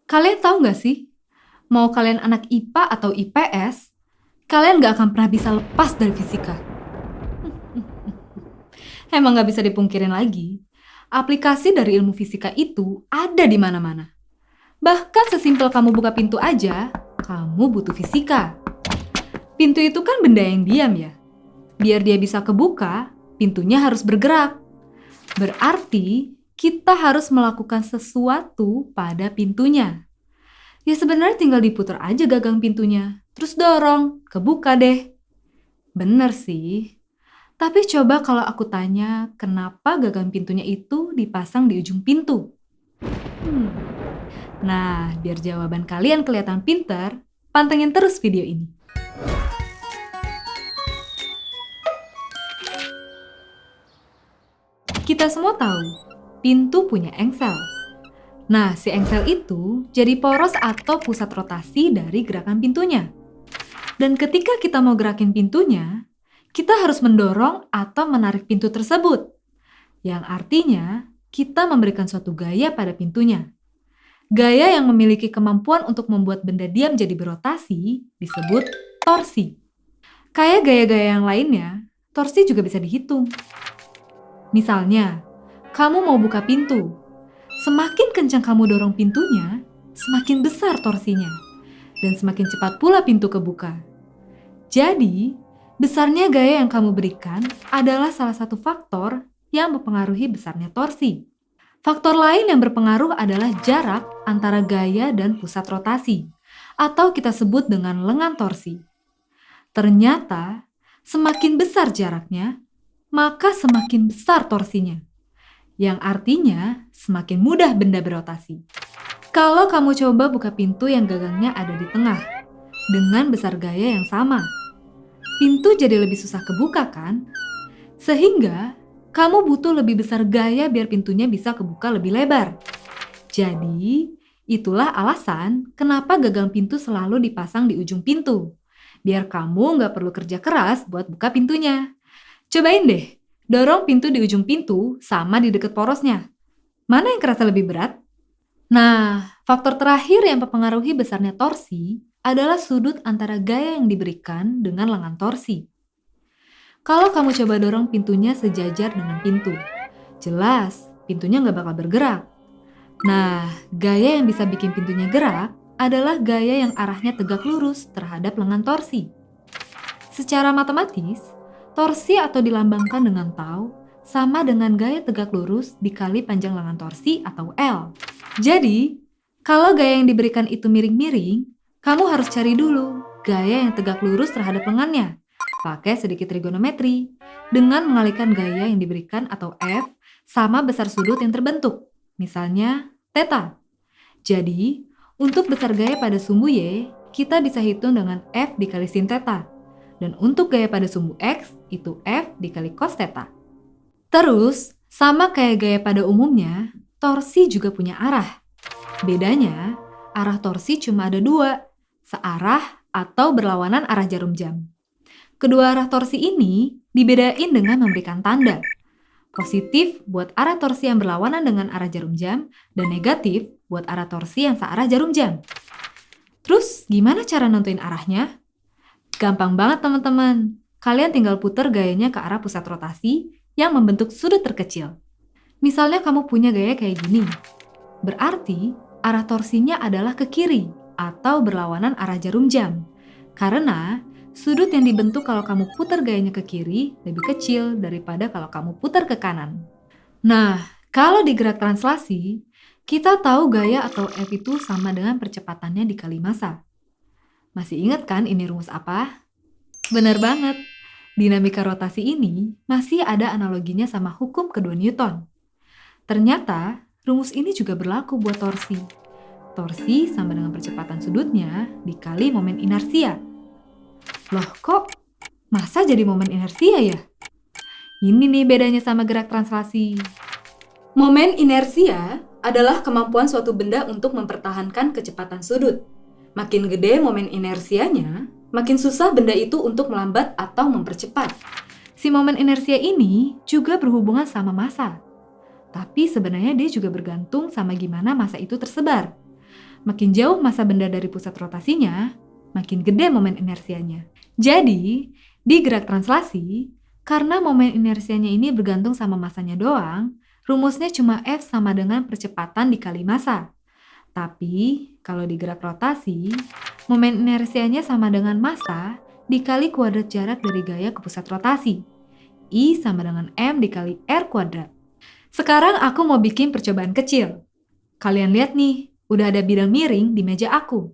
Kalian tahu nggak sih, mau kalian anak IPA atau IPS, kalian nggak akan pernah bisa lepas dari fisika. Emang nggak bisa dipungkirin lagi, aplikasi dari ilmu fisika itu ada di mana-mana. Bahkan sesimpel kamu buka pintu aja, kamu butuh fisika. Pintu itu kan benda yang diam ya. Biar dia bisa kebuka, pintunya harus bergerak. Berarti kita harus melakukan sesuatu pada pintunya. Ya sebenarnya tinggal diputar aja gagang pintunya, terus dorong, kebuka deh. Bener sih. Tapi coba kalau aku tanya, kenapa gagang pintunya itu dipasang di ujung pintu? Hmm. Nah, biar jawaban kalian kelihatan pinter, pantengin terus video ini. Kita semua tahu, pintu punya engsel. Nah, si engsel itu jadi poros atau pusat rotasi dari gerakan pintunya. Dan ketika kita mau gerakin pintunya, kita harus mendorong atau menarik pintu tersebut. Yang artinya, kita memberikan suatu gaya pada pintunya. Gaya yang memiliki kemampuan untuk membuat benda diam jadi berotasi disebut torsi. Kayak gaya-gaya yang lainnya, torsi juga bisa dihitung. Misalnya, kamu mau buka pintu. Semakin kencang kamu dorong pintunya, semakin besar torsinya. Dan semakin cepat pula pintu kebuka. Jadi, besarnya gaya yang kamu berikan adalah salah satu faktor yang mempengaruhi besarnya torsi. Faktor lain yang berpengaruh adalah jarak antara gaya dan pusat rotasi, atau kita sebut dengan lengan torsi. Ternyata, semakin besar jaraknya, maka semakin besar torsinya, yang artinya semakin mudah benda berotasi. Kalau kamu coba buka pintu yang gagangnya ada di tengah, dengan besar gaya yang sama, pintu jadi lebih susah kebuka kan? Sehingga, kamu butuh lebih besar gaya biar pintunya bisa kebuka lebih lebar. Jadi, itulah alasan kenapa gagang pintu selalu dipasang di ujung pintu. Biar kamu nggak perlu kerja keras buat buka pintunya. Cobain deh, dorong pintu di ujung pintu sama di dekat porosnya. Mana yang kerasa lebih berat? Nah, faktor terakhir yang mempengaruhi besarnya torsi adalah sudut antara gaya yang diberikan dengan lengan torsi. Kalau kamu coba dorong pintunya sejajar dengan pintu, jelas pintunya nggak bakal bergerak. Nah, gaya yang bisa bikin pintunya gerak adalah gaya yang arahnya tegak lurus terhadap lengan torsi. Secara matematis, torsi atau dilambangkan dengan tau sama dengan gaya tegak lurus dikali panjang lengan torsi atau L. Jadi, kalau gaya yang diberikan itu miring-miring, kamu harus cari dulu gaya yang tegak lurus terhadap lengannya. Pakai sedikit trigonometri dengan mengalihkan gaya yang diberikan atau F sama besar sudut yang terbentuk, misalnya theta. Jadi, untuk besar gaya pada sumbu Y, kita bisa hitung dengan F dikali sin theta. Dan untuk gaya pada sumbu X, itu F dikali cos theta. Terus, sama kayak gaya pada umumnya, torsi juga punya arah. Bedanya, arah torsi cuma ada dua, searah atau berlawanan arah jarum jam. Kedua arah torsi ini dibedain dengan memberikan tanda. Positif buat arah torsi yang berlawanan dengan arah jarum jam, dan negatif buat arah torsi yang searah jarum jam. Terus gimana cara nentuin arahnya? Gampang banget teman-teman. Kalian tinggal putar gayanya ke arah pusat rotasi yang membentuk sudut terkecil. Misalnya kamu punya gaya kayak gini. Berarti arah torsinya adalah ke kiri atau berlawanan arah jarum jam. Karena sudut yang dibentuk kalau kamu putar gayanya ke kiri lebih kecil daripada kalau kamu putar ke kanan. Nah, kalau di gerak translasi, kita tahu gaya atau F itu sama dengan percepatannya dikali massa. Masih ingat kan ini rumus apa? Benar banget. Dinamika rotasi ini masih ada analoginya sama hukum kedua Newton. Ternyata, rumus ini juga berlaku buat torsi. Torsi sama dengan percepatan sudutnya dikali momen inersia. Loh kok masa jadi momen inersia ya? Ini nih bedanya sama gerak translasi. Momen inersia adalah kemampuan suatu benda untuk mempertahankan kecepatan sudut. Makin gede momen inersianya, makin susah benda itu untuk melambat atau mempercepat. Si momen inersia ini juga berhubungan sama massa. Tapi sebenarnya dia juga bergantung sama gimana massa itu tersebar. Makin jauh massa benda dari pusat rotasinya, makin gede momen inersianya. Jadi, di gerak translasi, karena momen inersianya ini bergantung sama massanya doang, rumusnya cuma F sama dengan percepatan dikali massa. Tapi, kalau di gerak rotasi, momen inersianya sama dengan massa dikali kuadrat jarak dari gaya ke pusat rotasi. I sama dengan M dikali R kuadrat. Sekarang aku mau bikin percobaan kecil. Kalian lihat nih, udah ada bidang miring di meja aku.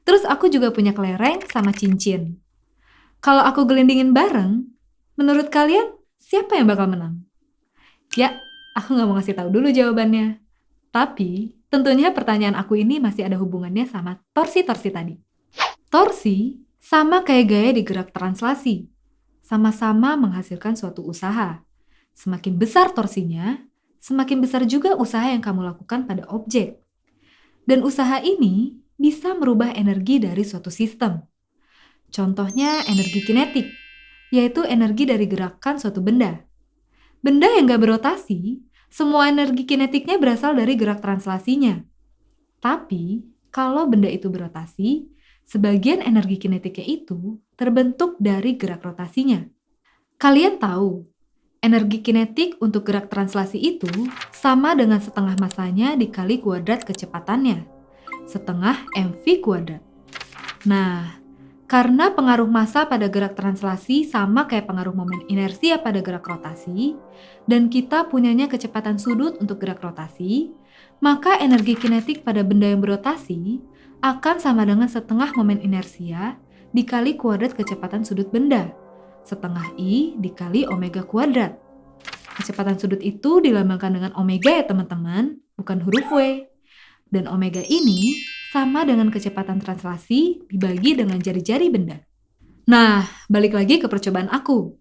Terus aku juga punya kelereng sama cincin. Kalau aku gelindingin bareng, menurut kalian siapa yang bakal menang? Ya, aku nggak mau ngasih tahu dulu jawabannya. Tapi, tentunya pertanyaan aku ini masih ada hubungannya sama torsi-torsi tadi. Torsi sama kayak gaya di gerak translasi. Sama-sama menghasilkan suatu usaha. Semakin besar torsinya, semakin besar juga usaha yang kamu lakukan pada objek. Dan usaha ini bisa merubah energi dari suatu sistem. Contohnya energi kinetik, yaitu energi dari gerakan suatu benda. Benda yang gak berotasi, semua energi kinetiknya berasal dari gerak translasinya. Tapi, kalau benda itu berotasi, sebagian energi kinetiknya itu terbentuk dari gerak rotasinya. Kalian tahu, energi kinetik untuk gerak translasi itu sama dengan setengah massanya dikali kuadrat kecepatannya. Setengah mv kuadrat. Nah, karena pengaruh massa pada gerak translasi sama kayak pengaruh momen inersia pada gerak rotasi, dan kita punyanya kecepatan sudut untuk gerak rotasi, maka energi kinetik pada benda yang berotasi akan sama dengan setengah momen inersia dikali kuadrat kecepatan sudut benda. Setengah I dikali omega kuadrat. Kecepatan sudut itu dilambangkan dengan omega ya teman-teman, bukan huruf W. Dan omega ini sama dengan kecepatan translasi dibagi dengan jari-jari benda. Nah, balik lagi ke percobaan aku.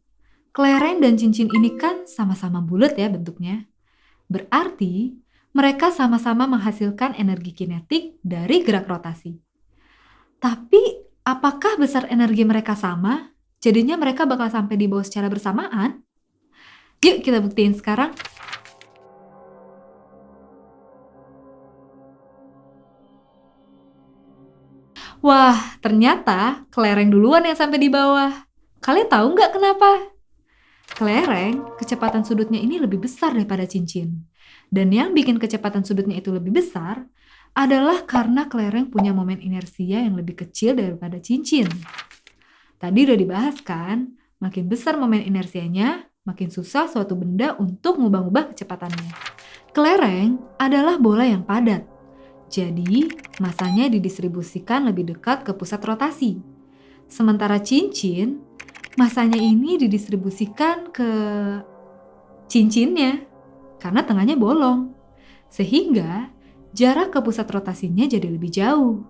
Kelereng dan cincin ini kan sama-sama bulat ya bentuknya. Berarti mereka sama-sama menghasilkan energi kinetik dari gerak rotasi. Tapi, apakah besar energi mereka sama? Jadinya mereka bakal sampai di bawah secara bersamaan? Yuk kita buktiin sekarang. Wah, ternyata kelereng duluan yang sampai di bawah. Kalian tahu nggak kenapa? Kelereng, kecepatan sudutnya ini lebih besar daripada cincin. Dan yang bikin kecepatan sudutnya itu lebih besar adalah karena kelereng punya momen inersia yang lebih kecil daripada cincin. Tadi udah dibahas kan, makin besar momen inersianya, makin susah suatu benda untuk mengubah-ubah kecepatannya. Kelereng adalah bola yang padat. Jadi, massanya didistribusikan lebih dekat ke pusat rotasi. Sementara cincin, massanya ini didistribusikan ke cincinnya karena tengahnya bolong. Sehingga jarak ke pusat rotasinya jadi lebih jauh.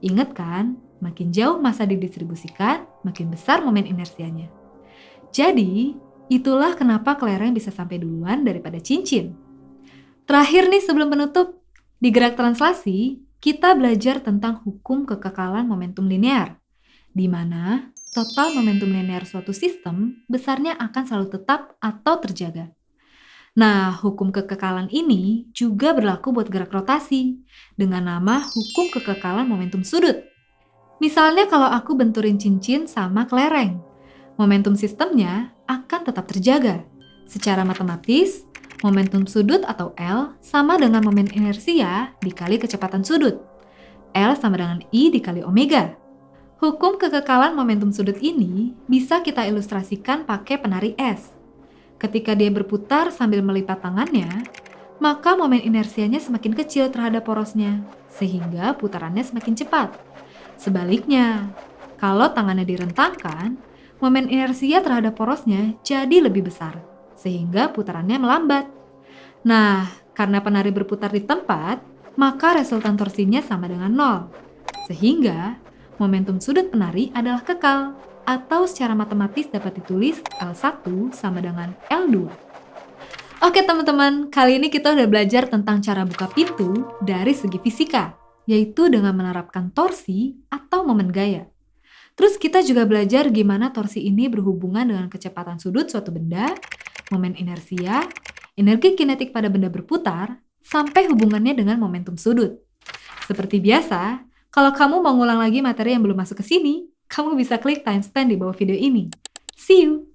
Ingat kan, makin jauh massa didistribusikan, makin besar momen inersianya. Jadi, itulah kenapa kelereng bisa sampai duluan daripada cincin. Terakhir nih sebelum penutup, di gerak translasi, kita belajar tentang hukum kekekalan momentum linear, di mana total momentum linear suatu sistem besarnya akan selalu tetap atau terjaga. Nah, hukum kekekalan ini juga berlaku buat gerak rotasi, dengan nama hukum kekekalan momentum sudut. Misalnya kalau aku benturin cincin sama kelereng, momentum sistemnya akan tetap terjaga. Secara matematis, momentum sudut atau L sama dengan momen inersia dikali kecepatan sudut. L sama dengan I dikali omega. Hukum kekekalan momentum sudut ini bisa kita ilustrasikan pakai penari es. Ketika dia berputar sambil melipat tangannya, maka momen inersianya semakin kecil terhadap porosnya, sehingga putarannya semakin cepat. Sebaliknya, kalau tangannya direntangkan, momen inersia terhadap porosnya jadi lebih besar, sehingga putarannya melambat. Nah, karena penari berputar di tempat, maka resultan torsinya sama dengan 0. Sehingga, momentum sudut penari adalah kekal, atau secara matematis dapat ditulis L1 sama dengan L2. Oke teman-teman, kali ini kita udah belajar tentang cara buka pintu dari segi fisika, yaitu dengan menerapkan torsi atau momen gaya. Terus kita juga belajar gimana torsi ini berhubungan dengan kecepatan sudut suatu benda, momen inersia, energi kinetik pada benda berputar, sampai hubungannya dengan momentum sudut. Seperti biasa, kalau kamu mau ngulang lagi materi yang belum masuk ke sini, kamu bisa klik timestamp di bawah video ini. See you!